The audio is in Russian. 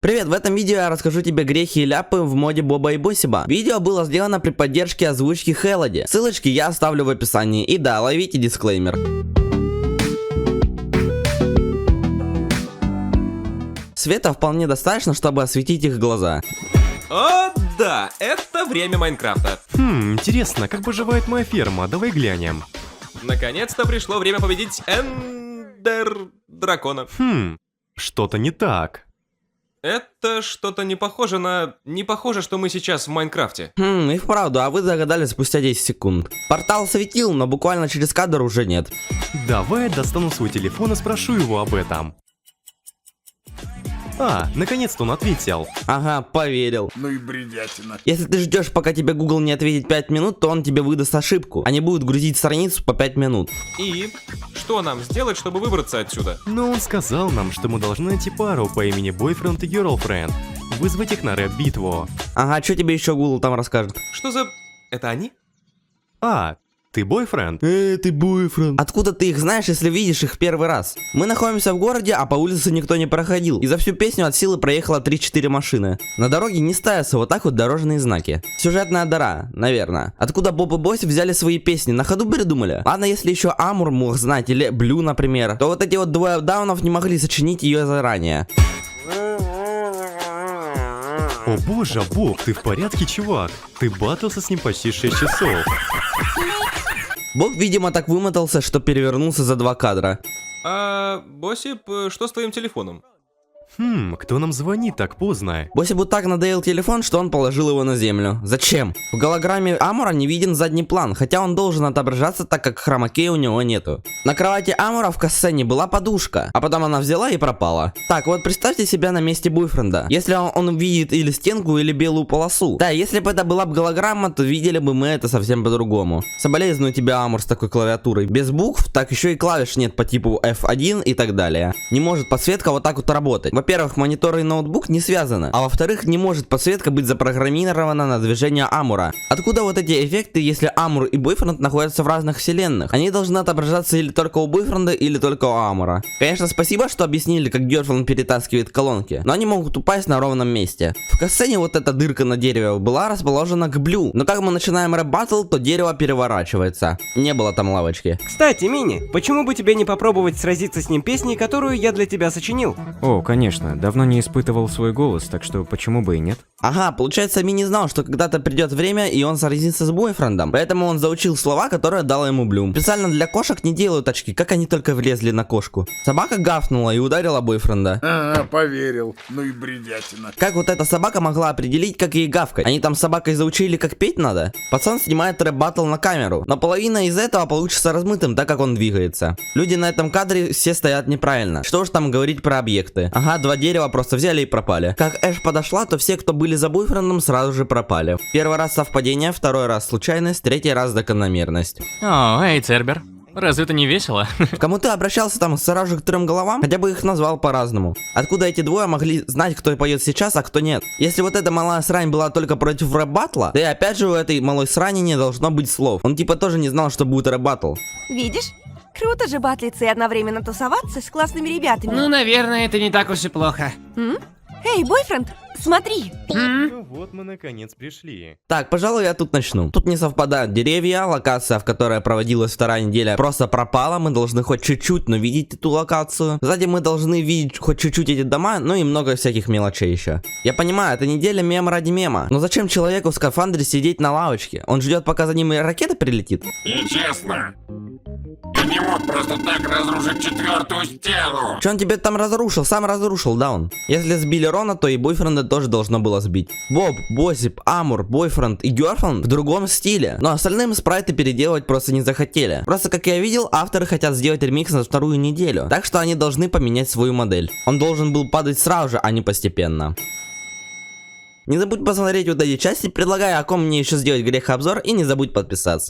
Привет, в этом видео я расскажу тебе грехи и ляпы в моде Боба и Босиба. Видео было сделано при поддержке озвучки Хелоди. Ссылочки я оставлю в описании. И да, ловите дисклеймер. Света вполне достаточно, чтобы осветить их глаза. О, да, это время Майнкрафта. Интересно, как поживает моя ферма? Давай глянем. Наконец-то пришло время победить Эндер Дракона. Что-то не так. Это что-то не похоже на... Не похоже, что мы сейчас в Майнкрафте. И вправду, а вы догадались спустя 10 секунд. Портал светил, но буквально через кадр уже нет. Давай я достану свой телефон и спрошу его об этом. Наконец-то он ответил. Ага, поверил. Ну и бредятина. Если ты ждешь, пока тебе Google не ответит 5 минут, то он тебе выдаст ошибку. Они будут грузить страницу по 5 минут. И что нам сделать, чтобы выбраться отсюда? Но он сказал нам, что мы должны найти пару по имени Boyfriend и Girlfriend. Вызвать их на рэп-битву. Ага, что тебе еще Google там расскажет? Что за... Это они? Ты бойфренд? Ты бойфренд. Откуда ты их знаешь, если видишь их первый раз? Мы находимся в городе, а по улице никто не проходил. И за всю песню от силы проехало 3-4 машины. На дороге не ставятся вот так вот дорожные знаки. Сюжетная дыра, наверное. Откуда Боб и Босс взяли свои песни? На ходу придумали? Ладно, если еще Амур мог знать, или Блю, например, то вот эти вот двое даунов не могли сочинить ее заранее. О боже, Боб, ты в порядке, чувак? Ты батлился с ним почти 6 часов. Боб, видимо, так вымотался, что перевернулся за 2 кадра. Босип, что с твоим телефоном? Кто нам звонит так поздно? Босибу так надоел телефон, что он положил его на землю. Зачем? В голограмме Амура не виден задний план, хотя он должен отображаться, так как хромакея у него нету. На кровати Амура в касцене была подушка, а потом она взяла и пропала. Так, вот представьте себя на месте бойфренда. Если он видит или стенку, или белую полосу. Да, если бы это была бы голограмма, то видели бы мы это совсем по-другому. Соболезную тебя, Амур, с такой клавиатурой. Без букв, так еще и клавиш нет по типу F1 и так далее. Не может подсветка вот так вот работать. Во-первых, монитор и ноутбук не связаны, а во-вторых, не может подсветка быть запрограммирована на движение Амура. Откуда вот эти эффекты, если Амур и бойфренд находятся в разных вселенных? Они должны отображаться или только у бойфренда, или только у Амура. Конечно, спасибо, что объяснили, как Girlfriend перетаскивает колонки, но они могут упасть на ровном месте. В касцене вот эта дырка на дереве была расположена к Блю, но как мы начинаем рэп-баттл, то дерево переворачивается. Не было там лавочки. Кстати, Мини, почему бы тебе не попробовать сразиться с ним песней, которую я для тебя сочинил? О, конечно, давно не испытывал свой голос, так что почему бы и нет? Ага, получается, Ми не знал, что когда-то придет время, и он сразится с бойфрендом. Поэтому он заучил слова, которые дала ему Блю. Специально для кошек не делают очки, как они только влезли на кошку. Собака гафнула и ударила бойфренда. Поверил. Ну и бредятина. Как вот эта собака могла определить, как ей гавкать? Они там с собакой заучили, как петь надо? Пацан снимает рэп-баттл на камеру, но половина из этого получится размытым, так как он двигается. Люди на этом кадре все стоят неправильно. Что ж там говорить про объекты? Ага, 2 дерева просто взяли и пропали. Как Эш подошла, то все, кто были за бойфрендом, сразу же пропали. Первый раз совпадение, второй раз случайность, третий раз закономерность. О, эй, Цербер, разве это не весело? Кому ты обращался там сразу к 3 головам? Хотя бы их назвал по-разному. Откуда эти двое могли знать, кто поет сейчас, а кто нет? Если вот эта малая срань была только против рэп-баттла, да и опять же у этой малой срани не должно быть слов. Он типа тоже не знал, что будет рэп-баттл. Видишь? Круто же батлиться и одновременно тусоваться с классными ребятами. Ну, наверное, это не так уж и плохо. Эй, бойфренд, смотри! Ну вот мы наконец пришли. Так, пожалуй, я тут начну. Тут не совпадают деревья, локация, в которой проводилась 2-я неделя, просто пропала. Мы должны хоть чуть-чуть, но видеть эту локацию. Сзади мы должны видеть хоть чуть-чуть эти дома, ну и много всяких мелочей еще. Я понимаю, это неделя мем ради мема. Но зачем человеку в скафандре сидеть на лавочке? Он ждет, пока за ним ракета прилетит? И честно, ты не мог просто так разрушить 4-ю стену. Че он тебе там разрушил? Сам разрушил, да он. Если сбили Рона, то и бойфренда тоже должно было сбить. Боб, Босип, Амур, бойфренд и Girlfriend в другом стиле. Но остальным спрайты переделывать просто не захотели. Просто, как я видел, авторы хотят сделать ремикс на 2-ю неделю. Так что они должны поменять свою модель. Он должен был падать сразу же, а не постепенно. Не забудь посмотреть вот эти части, предлагаю, о ком мне еще сделать грех обзор, и не забудь подписаться.